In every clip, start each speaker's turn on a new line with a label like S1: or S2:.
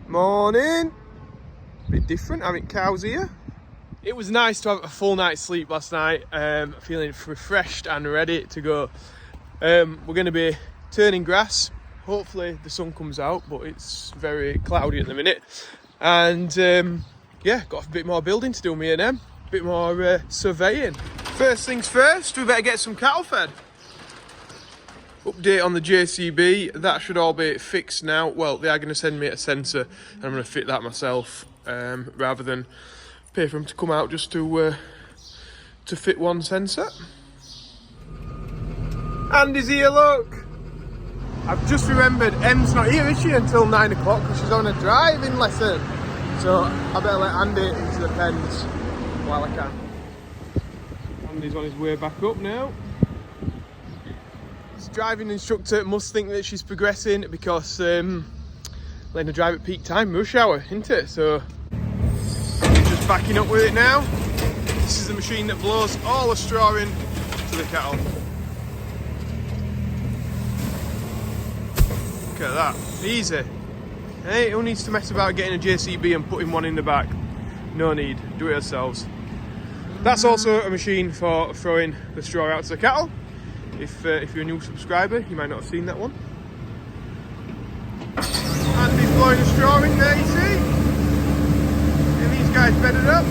S1: Morning. Bit different having cows here. It was nice to have a full night's sleep last night. Feeling refreshed and ready to go. We're going to be turning grass. Hopefully the sun comes out, but it's very cloudy at the minute. And yeah, got a bit more building to do, me and them. A bit more surveying. First things first, we better get some cattle fed. Update on the JCB, that should all be fixed now. Well, they are going to send me a sensor and I'm going to fit that myself rather than pay for them to come out just to fit one sensor. Andy's here, look. I've just remembered Em's not here, is she, until 9 o'clock because she's on a driving lesson. So I better let Andy into the pens while I can. Andy's on his way back up now. His driving instructor must think that she's progressing because letting her drive at peak time, rush hour, isn't it? So he's just backing up with it now. This is the machine that blows all the straw in to the cattle. Look at that, easy. Hey, who needs to mess about getting a JCB and putting one in the back? No need, do it ourselves. That's also a machine for throwing the straw out to the cattle. If you're a new subscriber, you might not have seen that one. Andy's blowing the straw in there, you see? And these guys bedded up.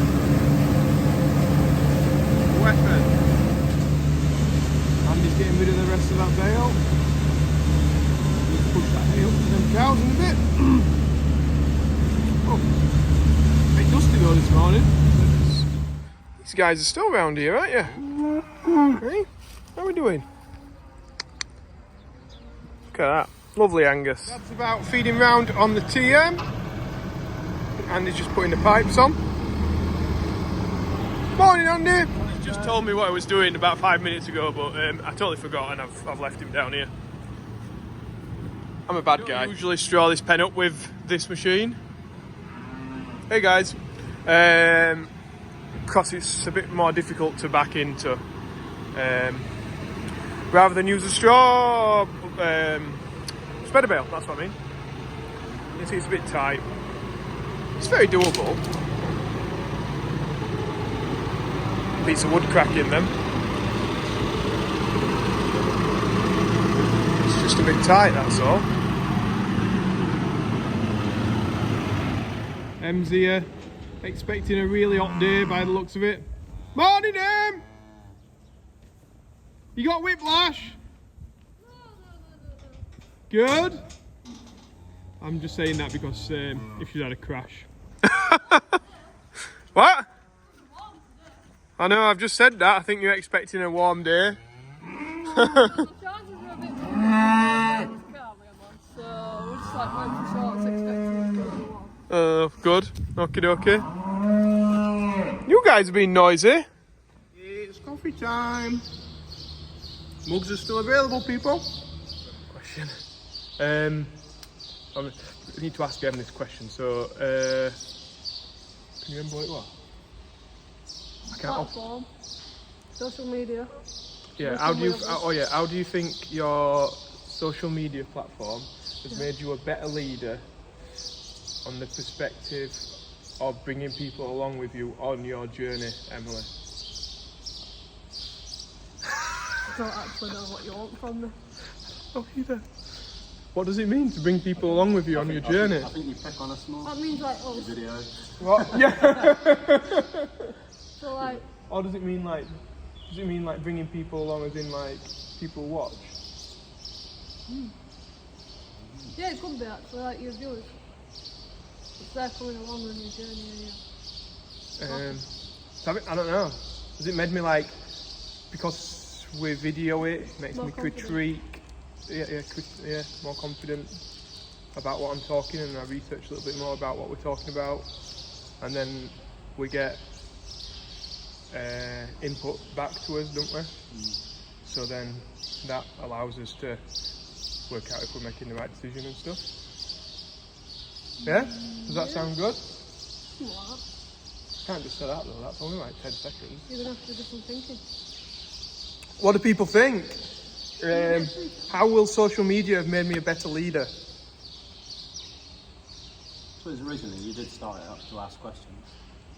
S1: Weapon. Andy's getting rid of the rest of that bale. Push that hay up to them cows in a bit. Oh, a bit dusty though this morning. These guys are still around here, aren't you? Hey, how are we doing? Look at that, lovely Angus. That's about feeding round on the TM. Andy's just putting the pipes on. Morning, Andy. He just told me what I was doing about 5 minutes ago, but I totally forgot and I've left him down here. I'm a bad guy. I usually straw this pen up with this machine. Hey guys. Because it's a bit more difficult to back into. Rather than use a straw spreader bale, that's what I mean. You see it's a bit tight. It's very doable. Piece of wood crack in them. It's just a bit tight, that's all. Em's here, expecting a really hot day by the looks of it. Morning, Em! You got whiplash? Good? I'm just saying that because if she's had a crash. What? I know, I've just said that. I think you're expecting a warm day. Good. Okie dokie. You guys are being noisy. It's coffee time. Mugs are still available, people. Question. I need to ask Em this question. So, can you remember what it was? I can't.
S2: Platform, social media.
S1: Yeah. How do you think your social media platform has made you a better leader on the perspective of bringing people along with you on your journey, Emily?
S2: I don't actually know what you want from me.
S1: Oh, either. What does it mean to bring people along with you on your journey?
S3: I think you pick on a small
S2: That means like,
S3: video.
S1: What? Yeah.
S2: So like.
S1: Or does it mean like bringing people along as in like people watch?
S2: Yeah, it could be actually like your viewers. It's there coming along on your journey.
S1: I don't know. Has it made me like, because we video it, makes me critique. Yeah, more confident about what I'm talking, and I research a little bit more about what we're talking about, and then we get input back to us, don't we? So then that allows us to work out if we're making the right decision and stuff. Yeah? Does that sound good?
S2: What?
S1: Can't just say that though, that's only like 10 seconds.
S2: You're gonna have to do some thinking.
S1: What do people think? How will social media have made me a better leader?
S3: suppose originally you did start it up to ask questions.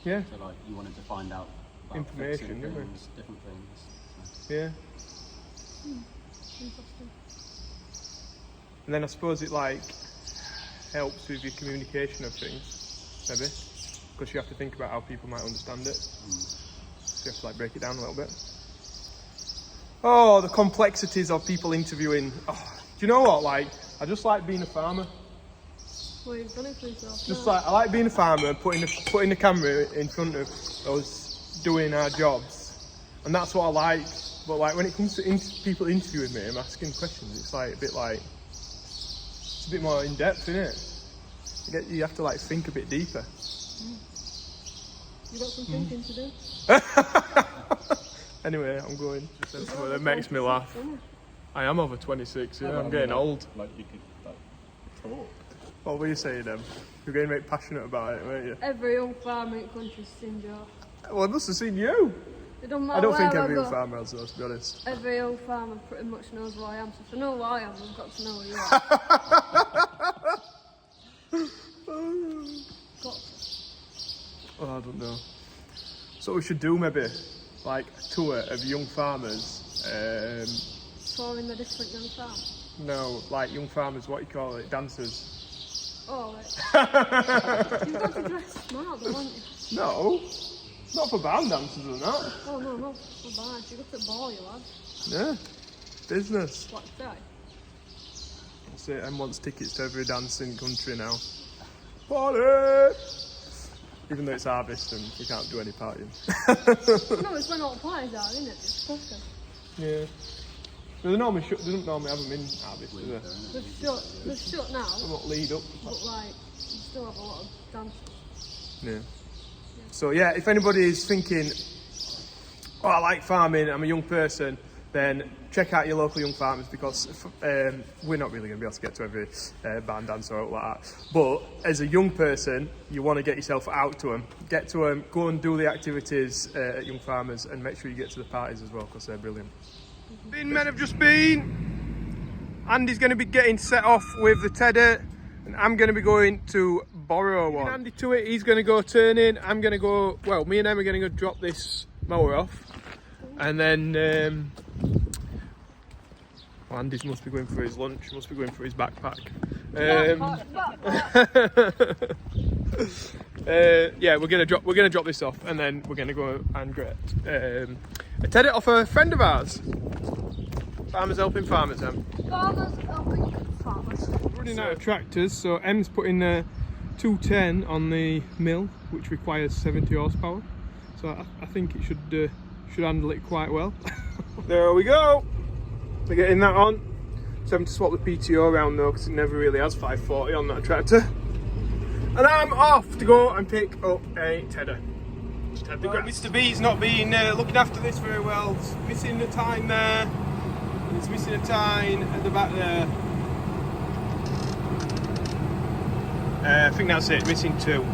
S1: Yeah.
S3: So like you wanted to find out about
S1: Information,
S3: fixing
S1: didn't we?
S3: things, different things. So.
S1: Yeah.
S2: Interesting.
S1: And then I suppose it like helps with your communication of things, maybe, because you have to think about how people might understand it. So you have to like break it down a little bit. Oh, the complexities of people interviewing. Oh, do you know what? Like, I just like being a farmer.
S2: Well, you've done it for yourself.
S1: Just
S2: now.
S1: like I like being a farmer, putting the camera in front of us doing our jobs, and that's what I like. But like when it comes to people interviewing me, I'm asking questions. It's like a bit like it's a bit more in depth, isn't it? You have to like think a bit deeper.
S2: You got some thinking to do.
S1: Anyway, I'm going. That makes me laugh. I am over 26. Yeah, I'm getting old.
S3: Like you could like talk.
S1: What were you saying, Em? You're getting very passionate about it, weren't you?
S2: Every young farmer in the country's seen Joe.
S1: Well, I must have seen you.
S2: It don't matter
S1: I don't think
S2: where
S1: every
S2: I
S1: young
S2: go.
S1: farmer has, though, to be honest.
S2: Every young farmer pretty much knows who I am. So if I know who I am, I've got to know who you are. Got to.
S1: Oh, I don't know. So we should do maybe like a tour of young farmers.
S2: Touring the different young farms.
S1: No, like young farmers. What you call it? Dancers.
S2: Oh, right. You've got to dress smart, though, haven't you?
S1: No, not for band dancers and that.
S2: Oh, no, no. Not bad. You got to ball, you lad.
S1: Yeah, business.
S2: What to say?
S1: That's it. Em wants tickets to every dance in the country now. Party! Even though it's harvest and we can't do any partying.
S2: No, it's when all the parties are, isn't it? It's perfect.
S1: Yeah. But they normally they don't normally have them in harvest, do they?
S2: They're shut now,
S1: They won't lead up.
S2: but like, you still have a lot of dancers.
S1: Yeah. So yeah, if anybody is thinking, oh, I like farming, I'm a young person, then check out your local young farmers, because we're not really going to be able to get to every band dance or like that. But as a young person, you want to get yourself out to them, get to them, go and do the activities at young farmers, and make sure you get to the parties as well, because they're brilliant. Men have just been. Andy's going to be getting set off with the tedder, and I'm going to be going to borrow one. Andy to it, he's going to go turn in. I'm going to go, well, me and Em are going to go drop this mower off, and then well, Andy's must be going for his lunch, must be going for his backpack. Yeah, we're gonna drop this off, and then we're gonna go and get a teddy off a friend of ours. Farmers helping farmers, Em.
S2: Farmers helping farmers.
S1: Running out of tractors, so Em's putting a 210 on the mill, which requires 70 horsepower. So I think it should handle it quite well. There we go. We're getting that on. Just having to swap the PTO around though, because it never really has 540 on that tractor. And I'm off to go and pick up a tedder. Mr. B's not been looking after this very well. He's missing a tine there. He's missing a tine at the back there. I think that's it, missing 2.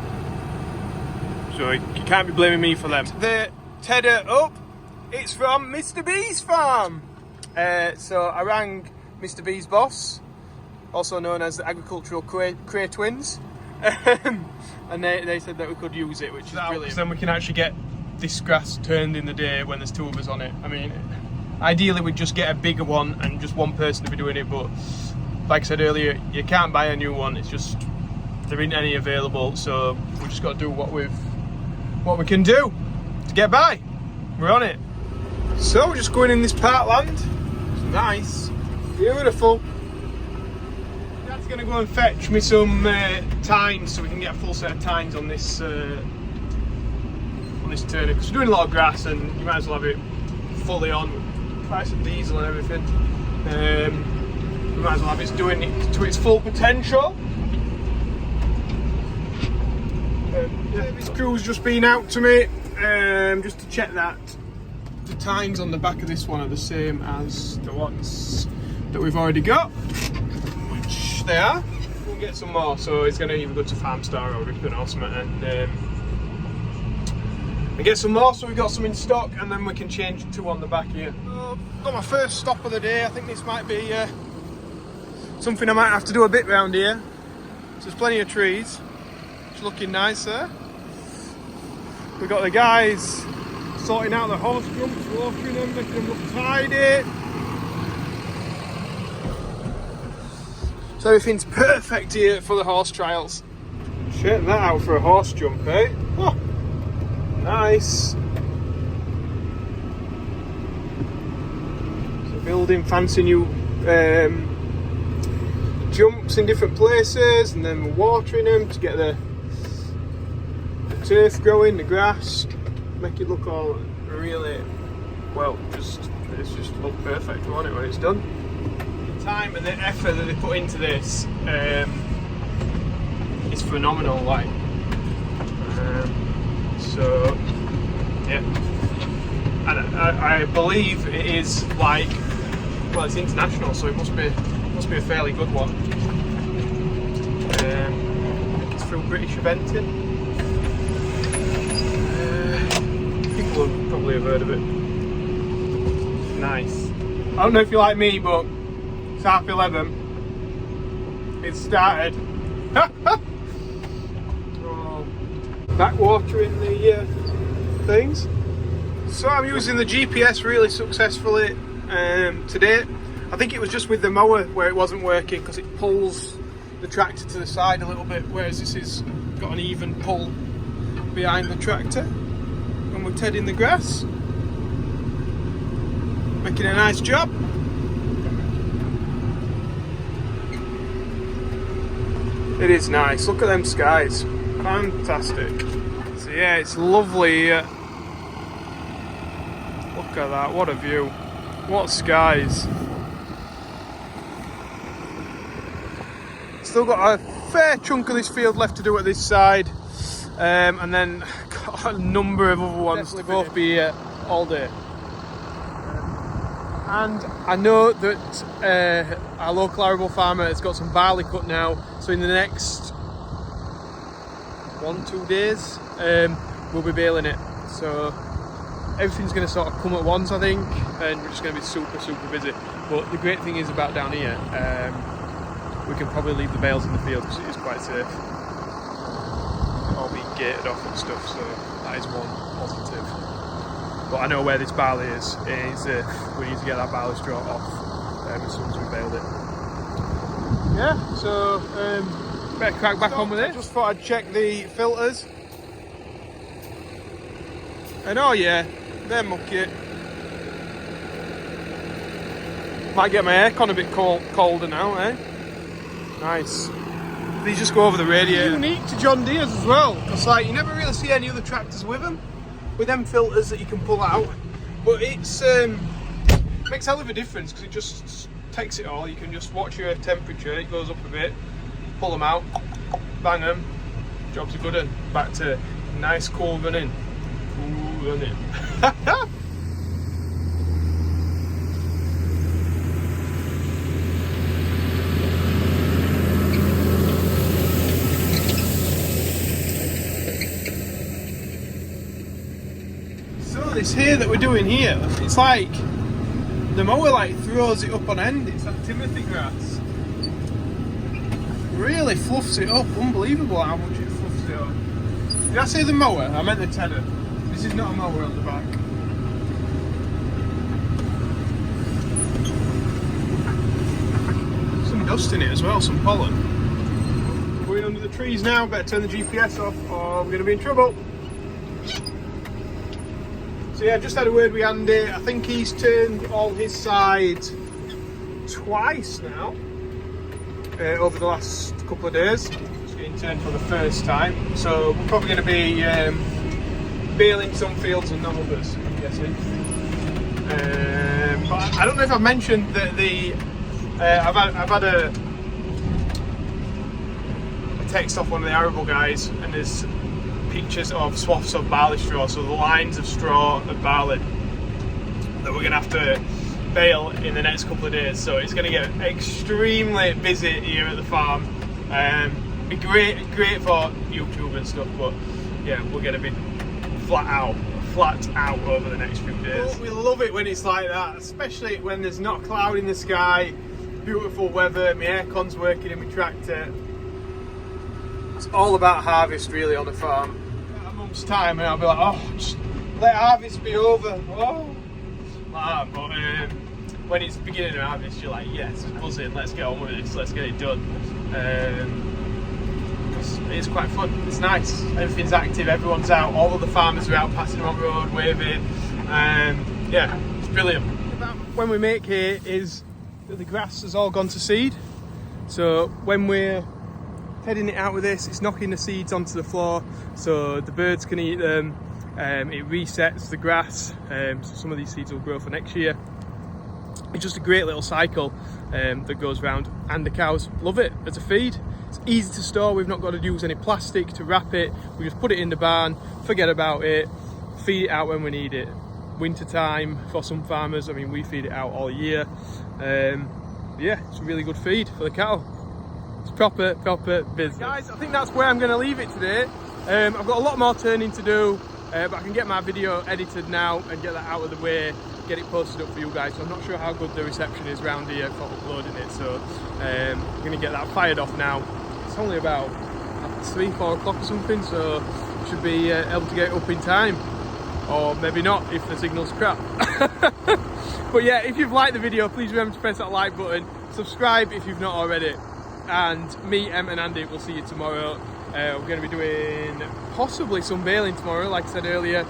S1: So you can't be blaming me for them. The tedder up, it's from Mr. B's farm. So I rang Mr. B's boss, also known as the Agricultural Cray Twins, and they said that we could use it, which is brilliant. Then we can actually get this grass turned in the day when there's 2 of us on it. I mean, ideally we'd just get a bigger one and just one person to be doing it, but like I said earlier, you can't buy a new one. It's just there isn't any available, so we just got to do what we can do to get by. We're on it. So we're just going in this parkland. It's nice, beautiful. Dad's gonna go and fetch me some tines so we can get a full set of tines on this turner, because we're doing a lot of grass and you might as well have it fully on with price of diesel and everything. We might as well have it doing it to its full potential. This crew's just been out to me just to check that the tines on the back of this one are the same as the ones that we've already got, which they are. We'll get some more, so it's going to either go to Farmstar or Ripon or something, and get some more, so we've got some in stock, and then we can change 2 on the back here. Got my first stop of the day. I think this might be something I might have to do a bit round here. So there's plenty of trees. It's looking nice there. We've got the guys sorting out the horse jumps, watering them, making them look tidy. So everything's perfect here for the horse trials. Straighten that out for a horse jump, eh? Oh, nice. So building fancy new jumps in different places, and then we're watering them to get the turf growing, the grass, make it look all really well. It's just look perfect, won't it, when it's done? The time and the effort that they put into this is phenomenal. Like, so yeah, and I believe it is like, well, it's international, so it must be a fairly good one. It's through British Eventing. People will probably have heard of it. Nice. I don't know if you're like me, but it's 11:30. It started. Oh. Backwatering the things. So I'm using the GPS really successfully today. I think it was just with the mower where it wasn't working, because it pulls the tractor to the side a little bit, whereas this has got an even pull behind the tractor. And we're tedding the grass, making a nice job. It is nice. Look at them skies, fantastic. So yeah, it's lovely here. Look at that, what a view, what skies. Still got a fair chunk of this field left to do at this side, and then got a number of other ones to both be here all day. And I know that our local arable farmer has got some barley cut now, so in the next 1-2 days we'll be baling it. So everything's going to sort of come at once, I think, and we're just going to be super busy. But the great thing is about down here, we can probably leave the bales in the field because it is quite safe. All being gated off and stuff, so that is one positive. But I know where this barley is. We need to get that barley straw off as soon as we baled it. Yeah, so better crack back on with it. Just thought I'd check the filters. And oh yeah, they're mucky. Might get my aircon a bit colder now, eh? Nice. These just go over the radiator. Unique to John Deere's as well, because like you never really see any other tractors with them filters that you can pull out. But it's makes a hell of a difference, because it just takes it all. You can just watch your temperature. It goes up a bit, pull them out, bang them. Job's a good one. Back to nice cool running. Cool running. This here that we're doing here, it's like the mower like throws it up on end. It's like Timothy grass. Really fluffs it up. Unbelievable how much it fluffs it up. Did I say the mower? I meant the tedder. This is not a mower on the back. Some dust in it as well, some pollen. Going under the trees now. Better turn the GPS off or we're going to be in trouble. So yeah, I've just had a word with Andy. I think he's turned all his side twice now over the last couple of days. Just getting turned for the first time. So we're probably going to be baling some fields and not others, I'm guessing. But I don't know if I've mentioned that I've had a text off one of the arable guys, and there's pictures of swaths of barley straw, so the lines of straw and barley that we're going to have to bale in the next couple of days. So it's going to get extremely busy here at the farm. Be great for YouTube and stuff, but yeah, we'll get a bit flat out over the next few days. But we love it when it's like that, especially when there's not a cloud in the sky, beautiful weather, my aircon's working in my tractor. It's all about harvest really on the farm. A month's time and I'll be like, oh, just let harvest be over. Oh, like that. But when it's the beginning of harvest, you're like, yes, it's buzzing. Let's get on with this. Let's get it done. It's quite fun. It's nice. Everything's active. Everyone's out. All of the farmers are out passing on the road, waving. Yeah, it's brilliant. When we make hay is that the grass has all gone to seed. So when we're heading it out with this, it's knocking the seeds onto the floor so the birds can eat them. It resets the grass, so some of these seeds will grow for next year. It's just a great little cycle that goes round, and the cows love it as a feed. It's easy to store. We've not got to use any plastic to wrap it. We just put it in the barn, forget about it, feed it out when we need it. Winter time for some farmers, I mean, we feed it out all year. Yeah, it's a really good feed for the cattle. It's proper business. Guys, I think that's where I'm going to leave it today. I've got a lot more turning to do, but I can get my video edited now and get that out of the way, get it posted up for you guys. So I'm not sure how good the reception is around here for uploading it, so I'm going to get that fired off now. It's only about 3-4 o'clock or something, so should be able to get it up in time. Or maybe not if the signal's crap. But yeah, if you've liked the video, please remember to press that like button, subscribe if you've not already, and me, Em and Andy will see you tomorrow. We're going to be doing possibly some baling tomorrow, like I said earlier,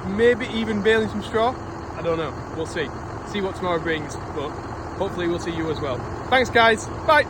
S1: maybe even baling some straw. I don't know, we'll see what tomorrow brings, but hopefully we'll see you as well. Thanks guys, bye.